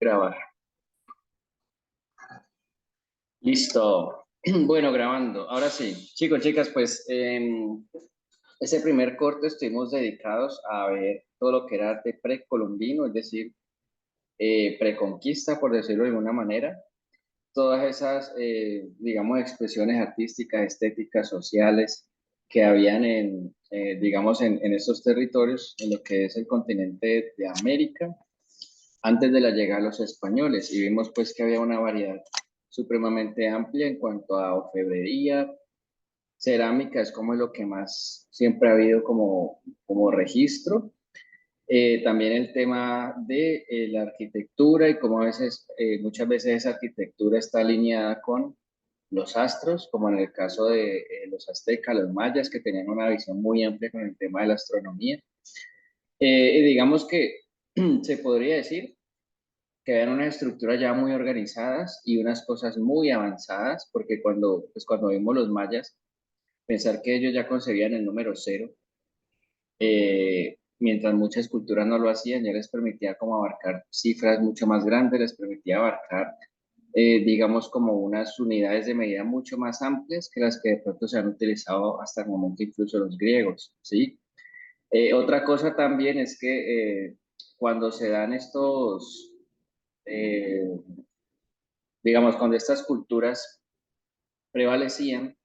Grabar. Listo. Bueno, grabando. Ahora sí, chicos, chicas, pues ese primer corte estuvimos dedicados a ver todo lo que era arte precolombino, es decir, preconquista, por decirlo de alguna manera. Todas esas, digamos, expresiones artísticas, estéticas, sociales que habían digamos, en estos territorios, en lo que es el continente de América antes de la llegada de los españoles y vimos pues que había una variedad supremamente amplia en cuanto a orfebrería, cerámica es como lo que más siempre ha habido como registro. También el tema de la arquitectura y cómo a veces, muchas veces esa arquitectura está alineada con los astros, como en el caso de los aztecas, los mayas, que tenían una visión muy amplia con el tema de la astronomía. Y digamos que se podría decir que eran unas estructuras ya muy organizadas y unas cosas muy avanzadas, porque cuando vimos los mayas, pensar que ellos ya concebían el número cero, mientras muchas culturas no lo hacían, ya les permitía como abarcar cifras mucho más grandes, les permitía abarcar, digamos, como unas unidades de medida mucho más amplias que las que de pronto se han utilizado hasta el momento incluso los griegos, ¿sí? Otra cosa también es que cuando se dan eh, digamos, cuando estas culturas prevalecían,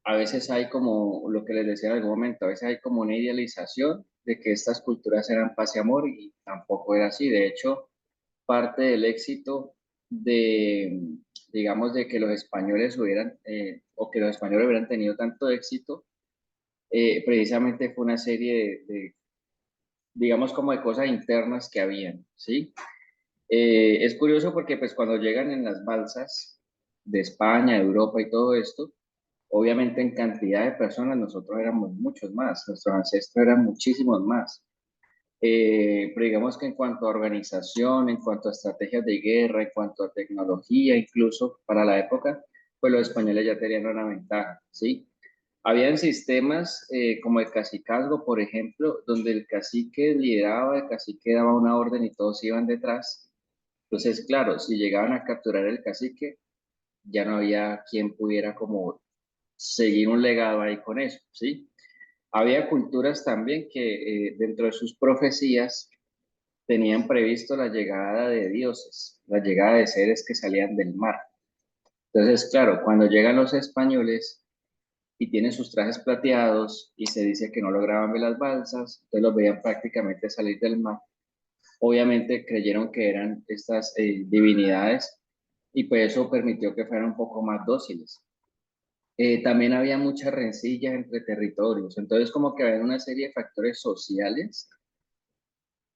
a veces hay como lo que les decía en algún momento, a veces hay como una idealización de que estas culturas eran paz y amor y tampoco era así. De hecho, parte del éxito de, digamos, de que los españoles hubieran, o que los españoles hubieran tenido tanto éxito, precisamente fue una serie digamos, como de cosas internas que habían, ¿sí? Es curioso porque pues cuando llegan en las balsas de España, de Europa y todo esto, obviamente en cantidad de personas nosotros éramos muchos más, nuestros ancestros eran muchísimos más. Pero digamos que en cuanto a organización, en cuanto a estrategias de guerra, en cuanto a tecnología, incluso para la época, pues los españoles ya tenían una ventaja, ¿sí? Habían sistemas como el cacicazgo, por ejemplo, donde el cacique lideraba, el cacique daba una orden y todos iban detrás. Entonces, claro, si llegaban a capturar el cacique, ya no había quien pudiera como seguir un legado ahí con eso, ¿sí? Había culturas también que dentro de sus profecías tenían previsto la llegada de dioses, la llegada de seres que salían del mar. Entonces, claro, cuando llegan los españoles y tienen sus trajes plateados y se dice que no lograban ver las balsas, entonces los veían prácticamente salir del mar. Obviamente creyeron que eran estas divinidades y pues eso permitió que fueran un poco más dóciles. También había muchas rencillas entre territorios, entonces como que había una serie de factores sociales,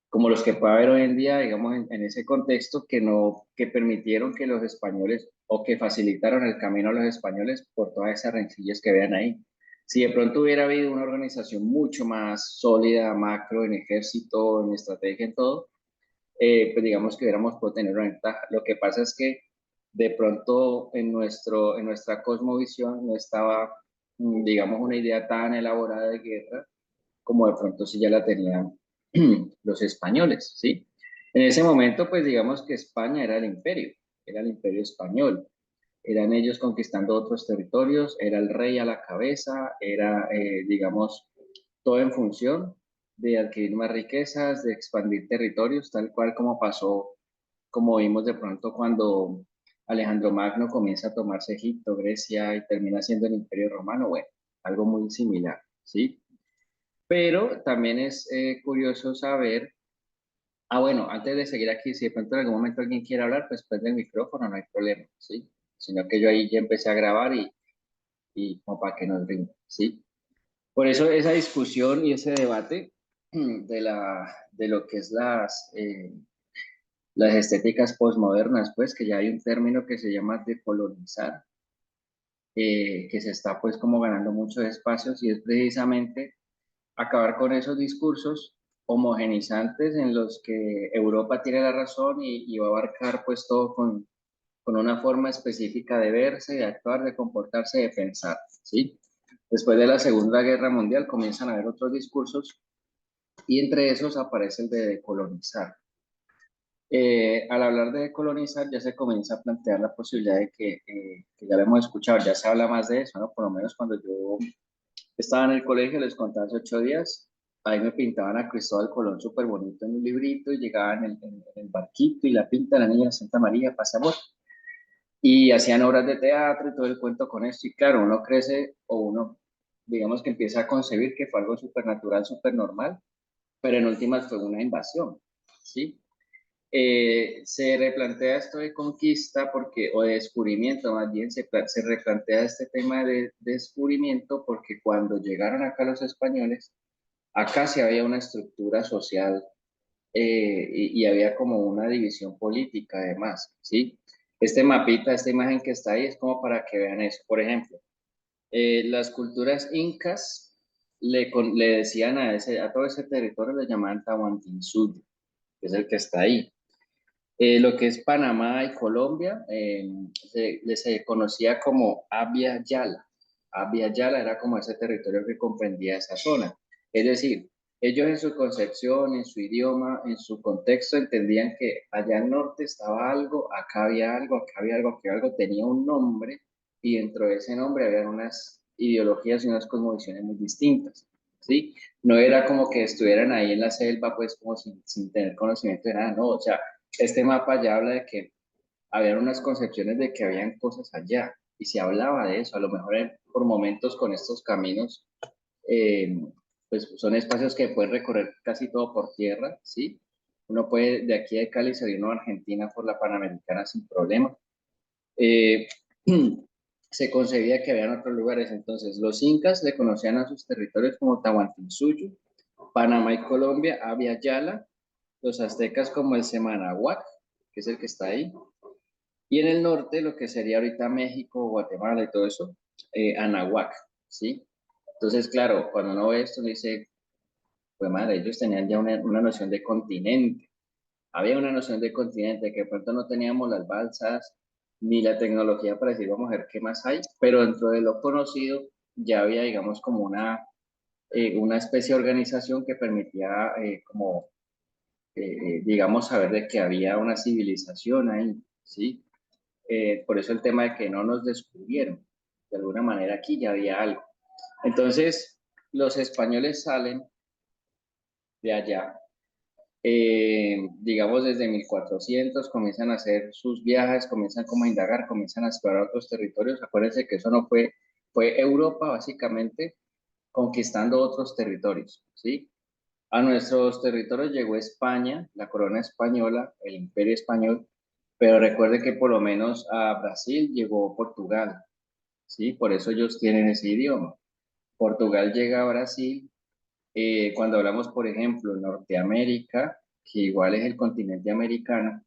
como los que puede haber hoy en día, digamos, en ese contexto, que permitieron que los españoles, o que facilitaron el camino a los españoles por todas esas rencillas que vean ahí. Si de pronto hubiera habido una organización mucho más sólida, macro, en ejército, en estrategia, en todo, pues digamos que hubiéramos podido tener una ventaja. Lo que pasa es que de pronto en nuestra cosmovisión no estaba, digamos, una idea tan elaborada de guerra como de pronto sí ya la tenían los españoles, ¿sí? En ese momento, pues digamos que España era el imperio español. Eran ellos conquistando otros territorios, era el rey a la cabeza, era, digamos, todo en función de adquirir más riquezas, de expandir territorios, tal cual como pasó, como vimos de pronto cuando Alejandro Magno comienza a tomarse Egipto, Grecia y termina siendo el Imperio Romano, bueno, algo muy similar, ¿sí? Pero también es curioso saber, bueno, antes de seguir aquí, si de pronto en algún momento alguien quiere hablar, pues prende el micrófono, no hay problema, ¿sí? Sino que yo ahí ya empecé a grabar y como para que nos rinda, ¿sí? Por eso esa discusión y ese debate de lo que es las estéticas postmodernas, pues que ya hay un término que se llama decolonizar, que se está pues como ganando muchos espacios y es precisamente acabar con esos discursos homogenizantes en los que Europa tiene la razón y va a abarcar pues todo con una forma específica de verse, de actuar, de comportarse, de pensar, ¿sí? Después de la Segunda Guerra Mundial comienzan a haber otros discursos y entre esos aparece el de decolonizar. Al hablar de colonizar ya se comienza a plantear la posibilidad de que ya lo hemos escuchado, ya se habla más de eso, ¿no? Por lo menos cuando yo estaba en el colegio, les conté hace 8 días, ahí me pintaban a Cristóbal Colón súper bonito en un librito y llegaba en el barquito y la pinta de la niña de Santa María, pasa amor. Y hacían obras de teatro y todo el cuento con esto. Y claro, uno crece o uno, digamos que empieza a concebir que fue algo súper natural, súper normal, pero en últimas fue una invasión, ¿sí? Se replantea esto de conquista porque, o de descubrimiento más bien, se replantea este tema de descubrimiento porque cuando llegaron acá los españoles, acá sí había una estructura social y había como una división política además, ¿sí? Este mapita, esta imagen que está ahí es como para que vean eso. Por ejemplo, las culturas incas le decían a todo ese territorio, le llamaban Tahuantinsuyo, que es el que está ahí. Lo que es Panamá y Colombia se conocía como Abya Yala. Abya Yala era como ese territorio que comprendía esa zona. Es decir, ellos en su concepción, en su idioma, en su contexto, entendían que allá al norte estaba algo, acá había algo, acá había algo, acá había algo, tenía un nombre y dentro de ese nombre había unas ideologías y unas cosmovisiones muy distintas. ¿Sí? No era como que estuvieran ahí en la selva, pues como sin tener conocimiento de nada, no, o sea, este mapa ya habla de que habían unas concepciones de que habían cosas allá y se hablaba de eso, a lo mejor por momentos con estos caminos, eh, pues son espacios que pueden recorrer casi todo por tierra, ¿sí? Uno puede de aquí de Cali salir uno a Argentina por la Panamericana sin problema. Eh, se concebía que habían otros lugares, entonces los incas le conocían a sus territorios como Tahuantinsuyo, Panamá y Colombia, Abya Yala, los aztecas como el Semanahuac, que es el que está ahí, y en el norte, lo que sería ahorita México, Guatemala y todo eso, Anahuac, ¿sí? Entonces, claro, cuando uno ve esto, uno dice, pues madre, ellos tenían ya una noción de continente. Había una noción de continente, que de pronto no teníamos las balsas ni la tecnología para decir, vamos a ver qué más hay, pero dentro de lo conocido ya había, digamos, como una especie de organización que permitía, como, digamos, saber de que había una civilización ahí, ¿sí? Por eso el tema de que no nos descubrieron. De alguna manera aquí ya había algo. Entonces, los españoles salen de allá, digamos desde 1400, comienzan a hacer sus viajes, comienzan como a indagar, comienzan a explorar otros territorios. Acuérdense que eso no fue Europa básicamente conquistando otros territorios, ¿sí? A nuestros territorios llegó España, la corona española, el imperio español, pero recuerde que por lo menos a Brasil llegó Portugal, ¿sí? Por eso ellos tienen ese idioma. Portugal llega a Brasil. Cuando hablamos, por ejemplo, Norteamérica, que igual es el continente americano,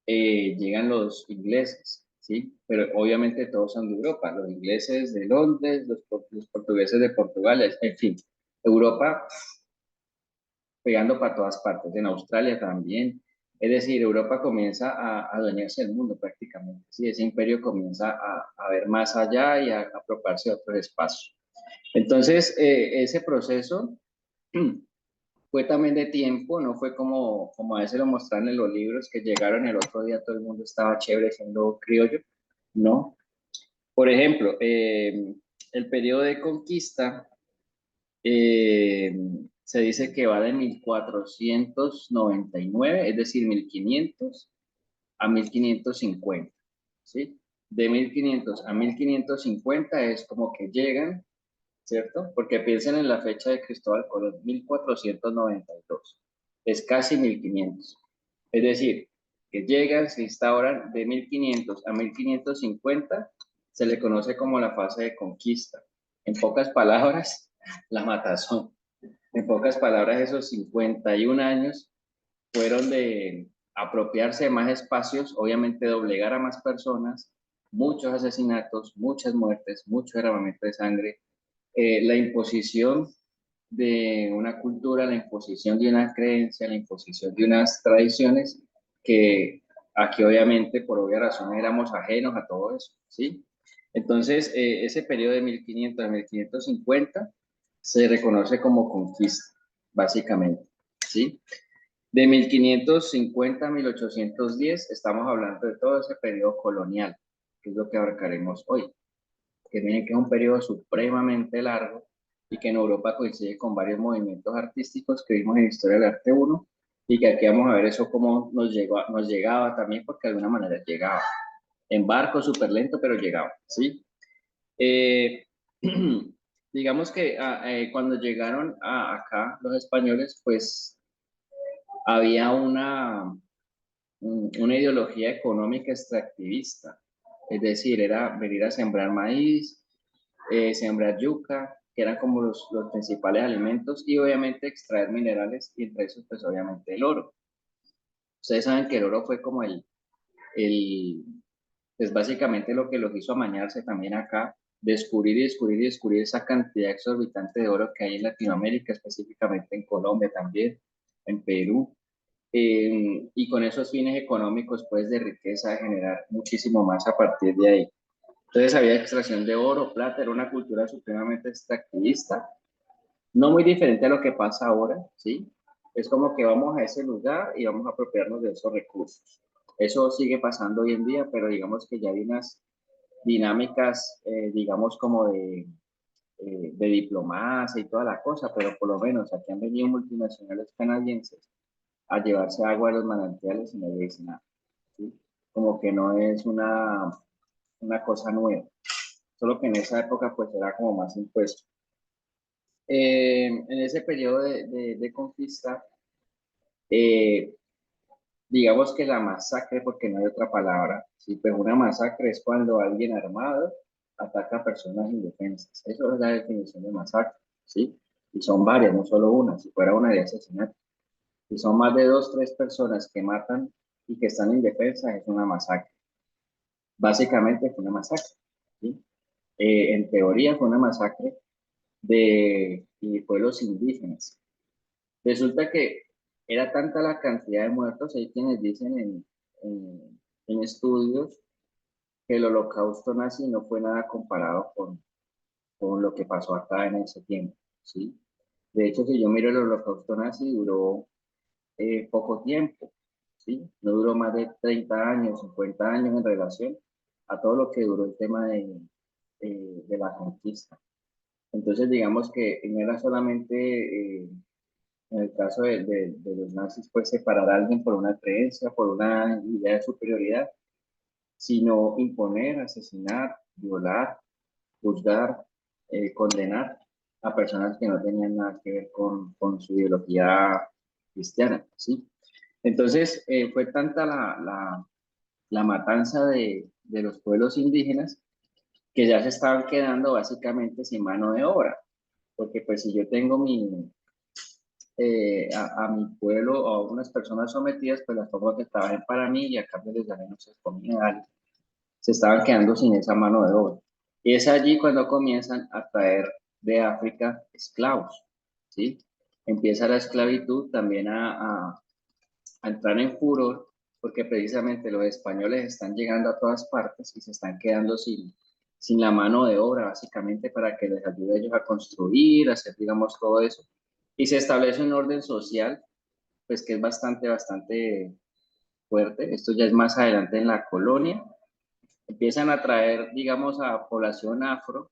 llegan los ingleses, ¿sí? Pero obviamente todos son de Europa, los ingleses de Londres, los portugueses de Portugal, en fin, Europa pegando para todas partes, en Australia también. Es decir, Europa comienza a adueñarse del mundo prácticamente, ¿sí? Ese imperio comienza a ver más allá y a apropiarse de otros espacios. Entonces, ese proceso fue también de tiempo, no fue como a veces lo mostraron en los libros, que llegaron el otro día todo el mundo estaba chévere siendo criollo, no. Por ejemplo, el periodo de conquista eh, se dice que va de 1499, es decir, 1500 a 1550, ¿sí? De 1500 a 1550 es como que llegan, ¿cierto? Porque piensen en la fecha de Cristóbal Colón, 1492, es casi 1500. Es decir, que llegan, se instauran de 1500 a 1550, se le conoce como la fase de conquista. En pocas palabras, la matazón. En pocas palabras, esos 51 años fueron de apropiarse de más espacios, obviamente doblegar a más personas, muchos asesinatos, muchas muertes, mucho derramamiento de sangre, la imposición de una cultura, la imposición de una creencia, la imposición de unas tradiciones que aquí obviamente por obvias razones éramos ajenos a todo eso, ¿sí? Entonces, ese periodo de 1500 a 1550 se reconoce como conquista, básicamente, ¿sí? De 1550 a 1810 estamos hablando de todo ese periodo colonial, que es lo que abarcaremos hoy, que viene que es un periodo supremamente largo y que en Europa coincide con varios movimientos artísticos que vimos en Historia del Arte uno y que aquí vamos a ver eso cómo nos llegaba también, porque de alguna manera llegaba. En barco súper lento, pero llegaba, ¿sí? Eh, digamos que cuando llegaron acá los españoles, pues había una ideología económica extractivista, es decir, era venir a sembrar maíz, sembrar yuca, que eran como los principales alimentos, y obviamente extraer minerales, y entre esos, pues obviamente el oro. Ustedes saben que el oro fue como el pues básicamente lo que los hizo amañarse también acá, descubrir y descubrir y descubrir esa cantidad exorbitante de oro que hay en Latinoamérica, específicamente en Colombia también, en Perú, y con esos fines económicos, pues de riqueza, de generar muchísimo más a partir de ahí. Entonces había extracción de oro, plata, era una cultura supremamente extractivista, no muy diferente a lo que pasa ahora, ¿sí? Es como que vamos a ese lugar y vamos a apropiarnos de esos recursos. Eso sigue pasando hoy en día, pero digamos que ya hay unas dinámicas, digamos, como de diplomacia y toda la cosa, pero por lo menos aquí han venido multinacionales canadienses a llevarse agua de los manantiales y no le dicen nada, ¿sí? Como que no es una cosa nueva, solo que en esa época pues era como más impuesto. En ese periodo de conquista, eh, digamos que la masacre, porque no hay otra palabra, ¿sí? Pues una masacre es cuando alguien armado ataca a personas indefensas. Eso es la definición de masacre, ¿sí? Y son varias, no solo una, si fuera una de asesinato. Si son más de dos, tres personas que matan y que están indefensas, es una masacre. Básicamente fue una masacre, ¿sí? En teoría fue una masacre de pueblos indígenas. Resulta que era tanta la cantidad de muertos, hay quienes dicen en estudios que el holocausto nazi no fue nada comparado con lo que pasó acá en ese tiempo, ¿sí? De hecho, si yo miro el holocausto nazi, duró poco tiempo, ¿sí? No duró más de 30 años, 50 años en relación a todo lo que duró el tema de la conquista. Entonces, digamos que no era solamente en el caso de los nazis, pues separar a alguien por una creencia, por una idea de superioridad, sino imponer, asesinar, violar, juzgar, condenar a personas que no tenían nada que ver con su ideología cristiana, ¿sí? Entonces, fue tanta la matanza de los pueblos indígenas que ya se estaban quedando básicamente sin mano de obra, porque pues si yo tengo a mi pueblo o a unas personas sometidas, pues las pongo que trabajen para mí y a cambio les daré, no sé, comida, algo. Se estaban quedando sin esa mano de obra. Y es allí cuando comienzan a traer de África esclavos, ¿sí? Empieza la esclavitud también a entrar en furor, porque precisamente los españoles están llegando a todas partes y se están quedando sin la mano de obra, básicamente para que les ayude a ellos a construir, a hacer, digamos, todo eso. Y se establece un orden social, pues que es bastante fuerte. Esto ya es más adelante en la colonia. Empiezan a traer, digamos, a población afro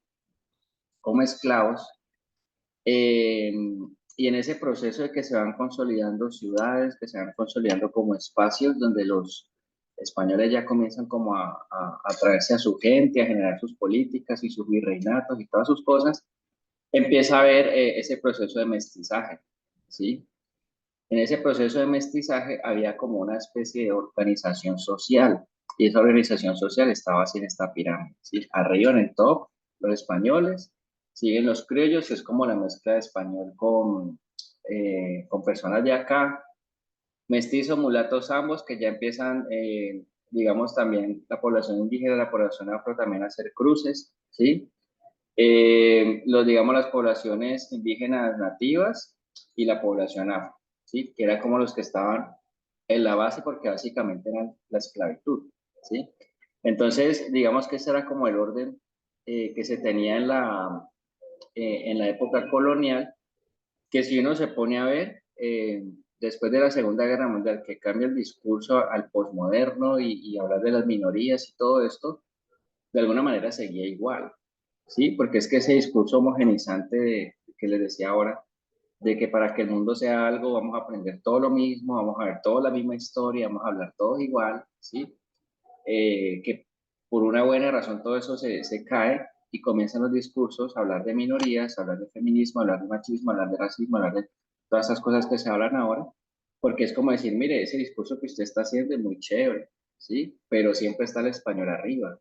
como esclavos, eh, y en ese proceso de que se van consolidando ciudades, que se van consolidando como espacios donde los españoles ya comienzan como a traerse a su gente, a generar sus políticas y sus virreinatos y todas sus cosas, empieza a haber ese proceso de mestizaje, ¿sí? En ese proceso de mestizaje había como una especie de organización social, y esa organización social estaba así en esta pirámide, ¿sí? Arriba en el top, los españoles, siguen los criollos, es como la mezcla de español con personas de acá, mestizos, mulatos ambos, que ya empiezan, digamos, también la población indígena, la población afro también a hacer cruces, ¿sí? Digamos, las poblaciones indígenas nativas y la población afro, ¿sí? Que eran como los que estaban en la base porque básicamente eran la esclavitud, ¿sí? Entonces, digamos que ese era como el orden que se tenía en la época colonial, que si uno se pone a ver, después de la Segunda Guerra Mundial, que cambia el discurso al posmoderno y hablar de las minorías y todo esto, de alguna manera seguía igual, ¿sí? Porque es que ese discurso homogenizante que les decía ahora, de que para que el mundo sea algo vamos a aprender todo lo mismo, vamos a ver toda la misma historia, vamos a hablar todos igual, ¿sí? Que por una buena razón todo eso se cae y comienzan los discursos a hablar de minorías, a hablar de feminismo, a hablar de machismo, a hablar de racismo, a hablar de todas esas cosas que se hablan ahora, porque es como decir, mire, ese discurso que usted está haciendo es muy chévere, ¿sí? Pero siempre está el español arriba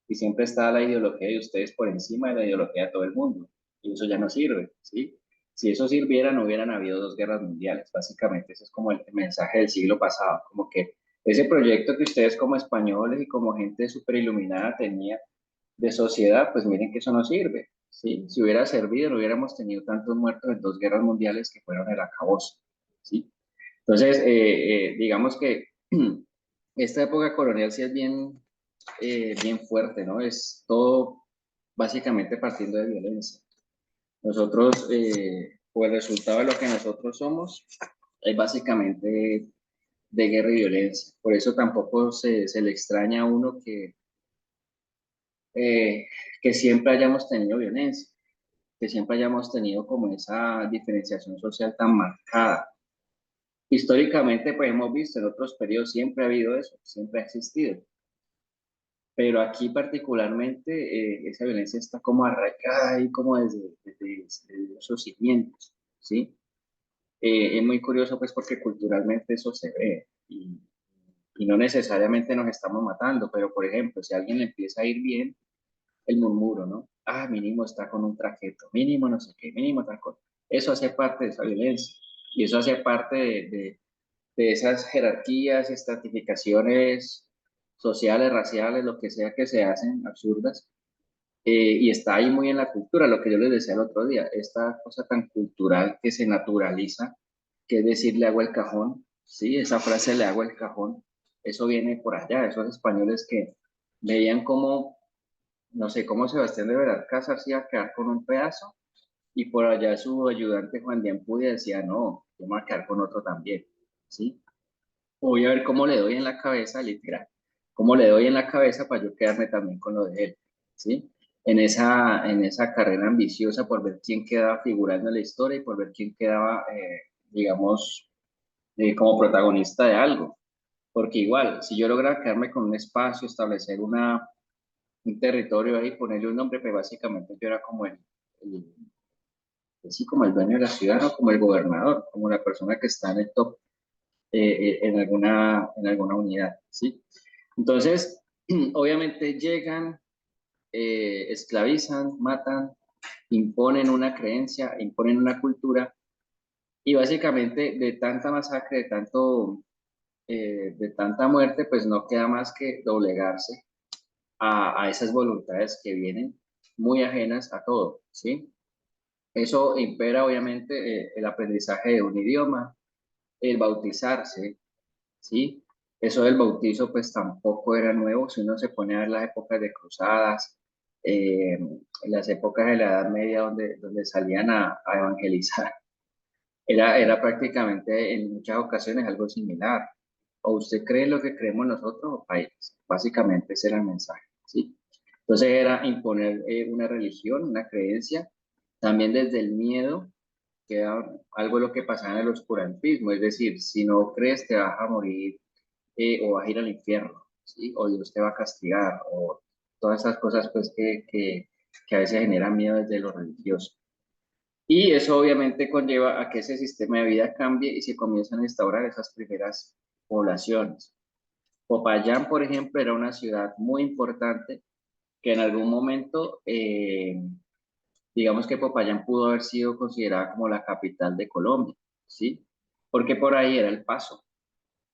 y siempre está la ideología de ustedes por encima de la ideología de todo el mundo y eso ya no sirve, ¿sí? Si eso sirviera, no hubieran habido dos guerras mundiales, básicamente. Ese es como el mensaje del siglo pasado, como que ese proyecto que ustedes como españoles y como gente súper iluminada tenía de sociedad, pues miren que eso no sirve, ¿sí? Si hubiera servido, no hubiéramos tenido tantos muertos en dos guerras mundiales que fueron el acabose, ¿sí? Entonces, digamos que esta época colonial sí es bien fuerte, ¿no? Es todo básicamente partiendo de violencia. Nosotros, o el resultado de lo que nosotros somos, es básicamente de guerra y violencia. Por eso tampoco se le extraña a uno eh, que siempre hayamos tenido violencia, que siempre hayamos tenido como esa diferenciación social tan marcada. Históricamente, pues hemos visto en otros periodos siempre ha habido eso, siempre ha existido. Pero aquí particularmente esa violencia está como arraigada y como desde esos cimientos, ¿sí? Es muy curioso pues porque culturalmente eso se ve y no necesariamente nos estamos matando, pero por ejemplo, si a alguien le empieza a ir bien, el murmuro, ¿no? Ah, mínimo está con un trajeto, mínimo no sé qué, mínimo tal cosa. Eso hace parte de esa violencia y eso hace parte de esas jerarquías, estratificaciones sociales, raciales, lo que sea que se hacen absurdas. Y está ahí muy en la cultura, lo que yo les decía el otro día, esta cosa tan cultural que se naturaliza, que es decir, le hago el cajón, ¿sí? Esa frase le hago el cajón, eso viene por allá, esos españoles que veían como, no sé, cómo Sebastián de Belalcázar se iba a quedar con un pedazo, y por allá su ayudante Juan de Ampudia decía, no, yo me voy a quedar con otro también, ¿sí? Voy a ver cómo le doy en la cabeza, literal, cómo le doy en la cabeza para yo quedarme también con lo de él, ¿sí? En esa carrera ambiciosa por ver quién quedaba figurando en la historia y por ver quién quedaba, digamos, como protagonista de algo. Porque igual, si yo lograra quedarme con un espacio, establecer un territorio ahí, ponerle un nombre, pues básicamente yo era como el, así como el dueño de la ciudad, ¿no? Como el gobernador, como la persona que está en el top en alguna unidad, ¿sí? Entonces, obviamente llegan, esclavizan, matan, imponen una creencia, imponen una cultura y básicamente de tanta masacre, de tanta muerte, pues no queda más que doblegarse a esas voluntades que vienen muy ajenas a todo, ¿sí? Eso impera obviamente el aprendizaje de un idioma, el bautizarse, ¿sí? Eso del bautizo pues tampoco era nuevo, si uno se pone a ver las épocas de cruzadas, eh, las épocas de la Edad Media donde salían a evangelizar, era prácticamente en muchas ocasiones algo similar. O usted cree lo que creemos nosotros o país. Básicamente ese era el mensaje, ¿sí? Entonces era imponer una religión, una creencia, también desde el miedo, que era algo de lo que pasaba en el oscurantismo, es decir, si no crees te vas a morir o vas a ir al infierno, ¿sí? O Dios te va a castigar, o todas esas cosas pues que a veces generan miedo desde lo religioso. Y eso obviamente conlleva a que ese sistema de vida cambie y se comiencen a instaurar esas primeras poblaciones. Popayán, por ejemplo, era una ciudad muy importante que en algún momento, digamos que Popayán pudo haber sido considerada como la capital de Colombia, ¿sí? Porque por ahí era el paso,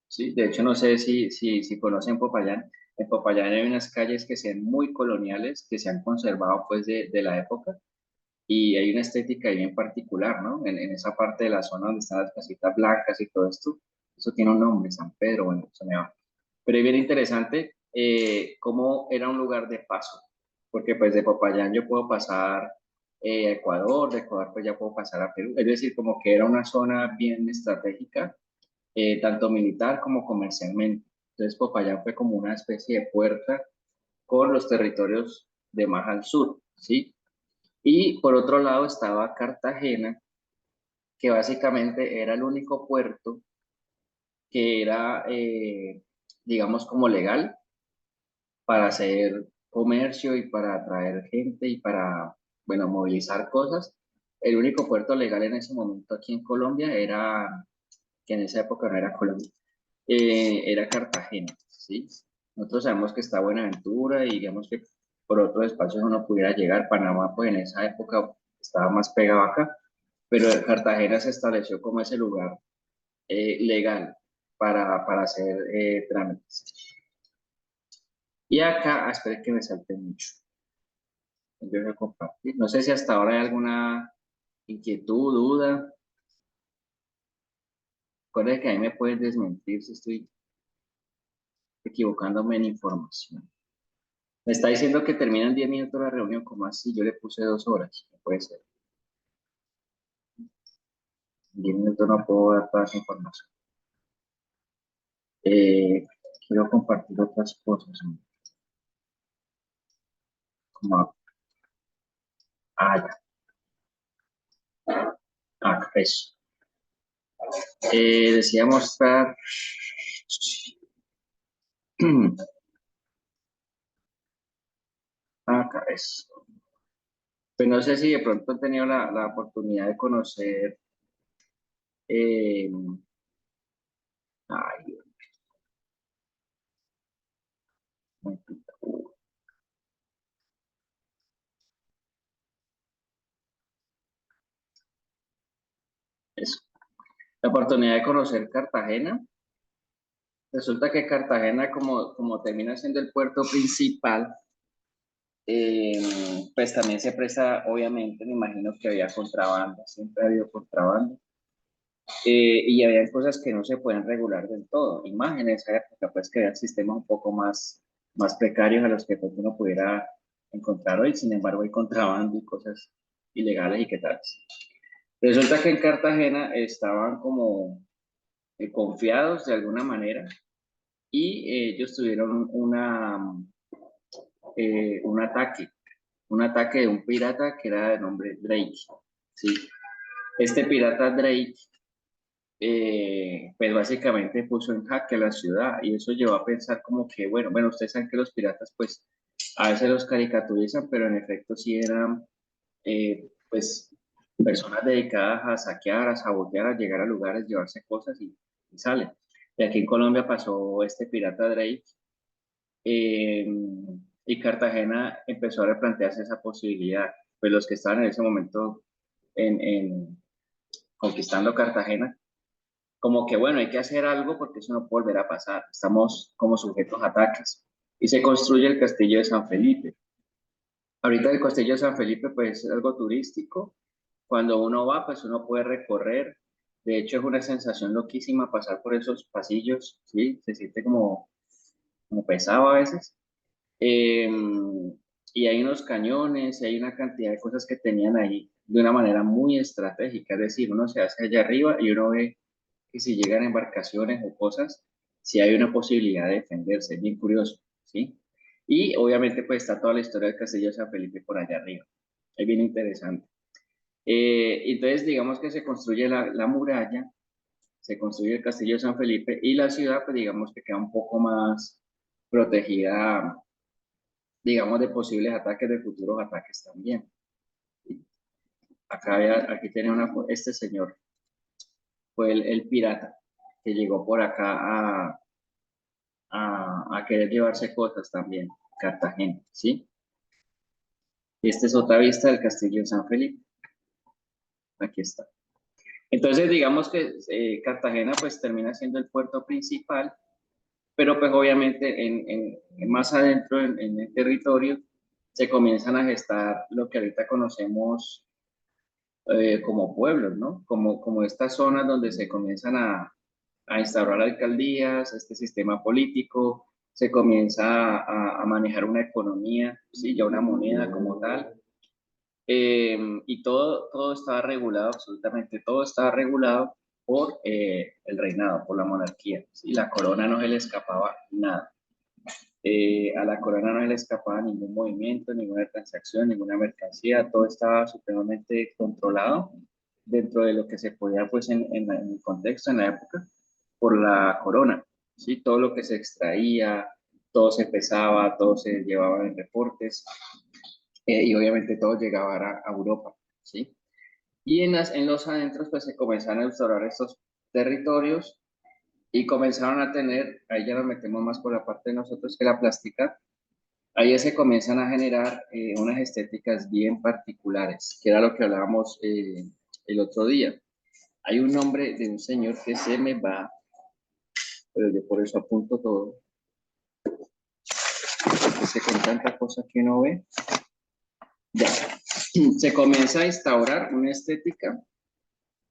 ¿sí? De hecho, no sé si conocen Popayán. En Popayán hay unas calles que sean muy coloniales, que se han conservado pues de la época y hay una estética ahí bien particular, ¿no? En esa parte de la zona donde están las casitas blancas y todo esto, eso tiene un nombre, San Pedro, bueno, se me va. Pero es bien interesante cómo era un lugar de paso, porque pues de Popayán yo puedo pasar Ecuador, de Ecuador pues ya puedo pasar a Perú, es decir, como que era una zona bien estratégica, tanto militar como comercialmente. Entonces Popayán fue como una especie de puerta con los territorios de más al sur, ¿sí? Y por otro lado estaba Cartagena, que básicamente era el único puerto que era, digamos, como legal para hacer comercio y para atraer gente y para, bueno, movilizar cosas. El único puerto legal en ese momento aquí en Colombia era, que en esa época no era Colombia, era Cartagena, ¿sí? Nosotros sabemos que está Buenaventura y digamos que por otros espacios uno pudiera llegar. Panamá, pues en esa época estaba más pegado acá, pero Cartagena se estableció como ese lugar legal para hacer trámites. Y acá, espere que me salte mucho. Yo voy a compartir. No sé si hasta ahora hay alguna inquietud, duda. Recuerde que ahí me pueden desmentir si estoy equivocándome en información. Me está diciendo que termina en 10 minutos la reunión, como así? Yo le puse 2 horas. No puede ser. En 10 minutos no puedo dar toda esa información. Eh, quiero compartir otras cosas. ¿No? Como, ya. Eso. Decía mostrar. Eso. Pues no sé si de pronto he tenido la oportunidad de conocer. eh, ay, eso. La oportunidad de conocer Cartagena. Resulta que Cartagena, como termina siendo el puerto principal, pues también se presta, obviamente, me imagino que había contrabando, siempre ha habido contrabando, y había cosas que no se pueden regular del todo. Y más en esa época, pues que eran sistemas un poco más precarios a los que pues, uno pudiera encontrar hoy. Sin embargo, hay contrabando y cosas ilegales y qué tal. Resulta que en Cartagena estaban como confiados de alguna manera y ellos tuvieron un ataque de un pirata que era de nombre Drake, ¿sí? Este pirata Drake, pues básicamente puso en jaque la ciudad y eso llevó a pensar como que, bueno, ustedes saben que los piratas pues a veces los caricaturizan, pero en efecto sí eran pues personas dedicadas a saquear, a sabotear, a llegar a lugares, llevarse cosas y salen. Y aquí en Colombia pasó este pirata Drake. eh, y Cartagena empezó a replantearse esa posibilidad. Pues los que estaban en ese momento en conquistando Cartagena, como que bueno, hay que hacer algo porque eso no puede volver a pasar. Estamos como sujetos a ataques. Y se construye el castillo de San Felipe. Ahorita el castillo de San Felipe pues es algo turístico. Cuando uno va, pues uno puede recorrer. De hecho, es una sensación loquísima pasar por esos pasillos, ¿sí? Se siente como pesado a veces. Eh, y hay unos cañones, y hay una cantidad de cosas que tenían ahí de una manera muy estratégica. Es decir, uno se hace allá arriba y uno ve que si llegan embarcaciones o cosas, si hay una posibilidad de defenderse. Es bien curioso, ¿sí? Y obviamente pues está toda la historia del Castillo de San Felipe por allá arriba. Es bien interesante. Entonces digamos que se construye la muralla, se construye el Castillo de San Felipe y la ciudad pues digamos que queda un poco más protegida, digamos, de posibles ataques, de futuros ataques también. Aquí tenía este señor, fue el pirata que llegó por acá a querer llevarse cosas también, Cartagena, ¿sí? Y esta es otra vista del castillo de San Felipe, aquí está. Entonces, digamos que Cartagena pues termina siendo el puerto principal, pero pues obviamente más adentro en el territorio se comienzan a gestar lo que ahorita conocemos como pueblos, ¿no? Como estas zonas donde se comienzan a instaurar alcaldías, este sistema político, se comienza a manejar una economía, ¿sí? Ya una moneda como tal. Y todo estaba regulado, absolutamente todo estaba regulado por el reinado, por la monarquía, ¿sí? La corona no se le escapaba nada. A la corona no se le escapaba ningún movimiento, ninguna transacción, ninguna mercancía, todo estaba supremamente controlado dentro de lo que se podía, pues, en el contexto, en la época, por la corona, ¿sí? Todo lo que se extraía, todo se pesaba, todo se llevaba en reportes, y obviamente todo llegaba a Europa, ¿sí? Y en los adentros, pues, se comenzaron a instaurar estos territorios y comenzaron a tener, ahí ya nos metemos más por la parte de nosotros que la plástica, ahí ya se comienzan a generar unas estéticas bien particulares, que era lo que hablábamos el otro día. Hay un nombre de un señor que se me va, pero yo por eso apunto todo, porque sé con tanta cosa que uno ve. Ya, se comienza a instaurar una estética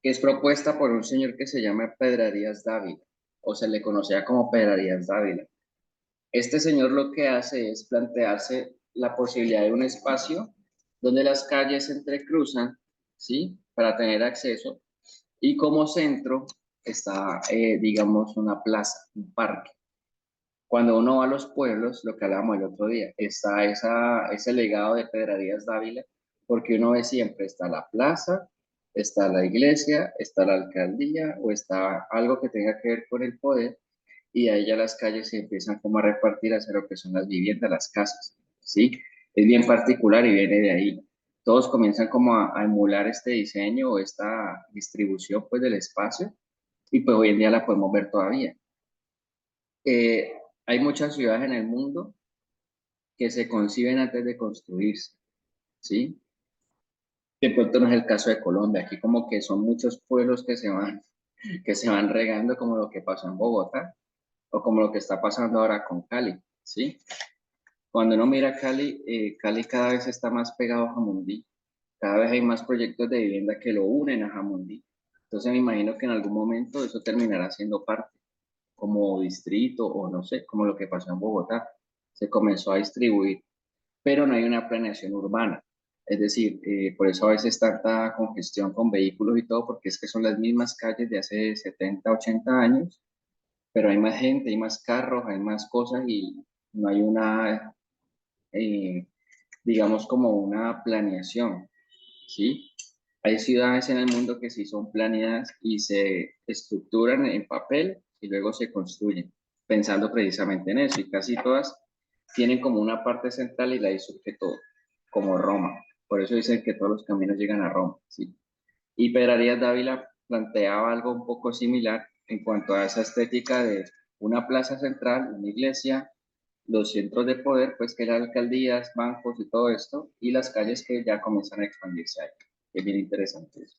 que es propuesta por un señor que se llama Pedrarías Dávila, o se le conocía como Pedrarías Dávila. Este señor lo que hace es plantearse la posibilidad de un espacio donde las calles se entrecruzan, ¿sí? Para tener acceso. Y como centro está, digamos, una plaza, un parque. Cuando uno va a los pueblos, lo que hablábamos el otro día, está ese legado de Pedrarías Dávila, porque uno ve siempre, está la plaza, está la iglesia, está la alcaldía o está algo que tenga que ver con el poder y ahí ya las calles se empiezan como a repartir hacia lo que son las viviendas, las casas, ¿sí? Es bien particular y viene de ahí. Todos comienzan como a emular este diseño o esta distribución pues del espacio y pues hoy en día la podemos ver todavía. Eh, Hay muchas ciudades en el mundo que se conciben antes de construirse, ¿sí? De pronto no es el caso de Colombia, aquí como que son muchos pueblos que se van regando como lo que pasó en Bogotá o como lo que está pasando ahora con Cali, ¿sí? Cuando uno mira Cali, Cali cada vez está más pegado a Jamundí, cada vez hay más proyectos de vivienda que lo unen a Jamundí. Entonces me imagino que en algún momento eso terminará siendo parte, como distrito o no sé, como lo que pasó en Bogotá. Se comenzó a distribuir, pero no hay una planeación urbana. Es decir, por eso a veces tanta congestión con vehículos y todo, porque es que son las mismas calles de hace 70, 80 años, pero hay más gente, hay más carros, hay más cosas y no hay una eh, digamos, como una planeación, ¿sí? Hay ciudades en el mundo que sí son planeadas y se estructuran en papel y luego se construyen, pensando precisamente en eso. Y casi todas tienen como una parte central y la ahí surge todo, como Roma. Por eso dicen que todos los caminos llegan a Roma, ¿sí? Y Pedrarías Dávila planteaba algo un poco similar en cuanto a esa estética de una plaza central, una iglesia, los centros de poder, pues que eran alcaldías, bancos y todo esto, y las calles que ya comienzan a expandirse ahí. Es bien interesante eso.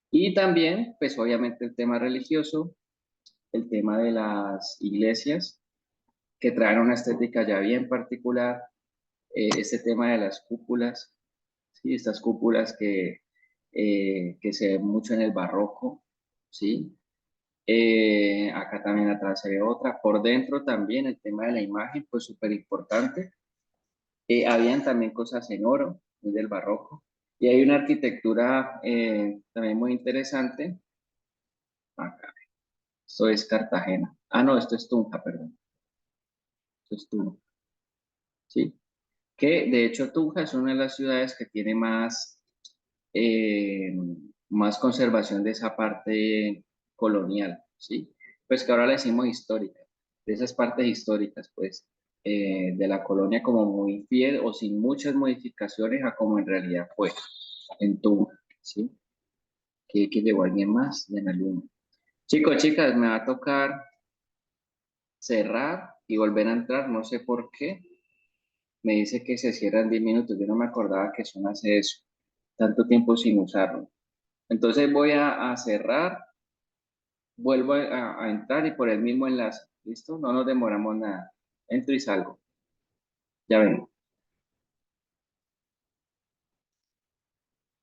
Y también, pues obviamente el tema religioso, el tema de las iglesias, que traen una estética ya bien particular, este tema de las cúpulas, ¿sí? Estas cúpulas que se ven mucho en el barroco, ¿sí? Acá también atrás se ve otra. Por dentro también el tema de la imagen, pues súper importante. Habían también cosas en oro, muy del barroco. Y hay una arquitectura también muy interesante. Acá, esto es Cartagena. Ah, no, esto es Tunja, perdón. Esto es Tunja, ¿sí? Que de hecho Tunja es una de las ciudades que tiene eh, más conservación de esa parte colonial, ¿sí? Pues que ahora le decimos histórica, de esas partes históricas, pues, de la colonia como muy fiel o sin muchas modificaciones a como en realidad fue en Tunja, ¿sí? Que llegó alguien más de la luna. Chicos, chicas, me va a tocar cerrar y volver a entrar, no sé por qué. Me dice que se cierran 10 minutos, yo no me acordaba que Zoom hace eso, tanto tiempo sin usarlo. Entonces voy a cerrar, vuelvo a entrar y por el mismo enlace. ¿Listo? No nos demoramos nada. Entro y salgo. Ya ven.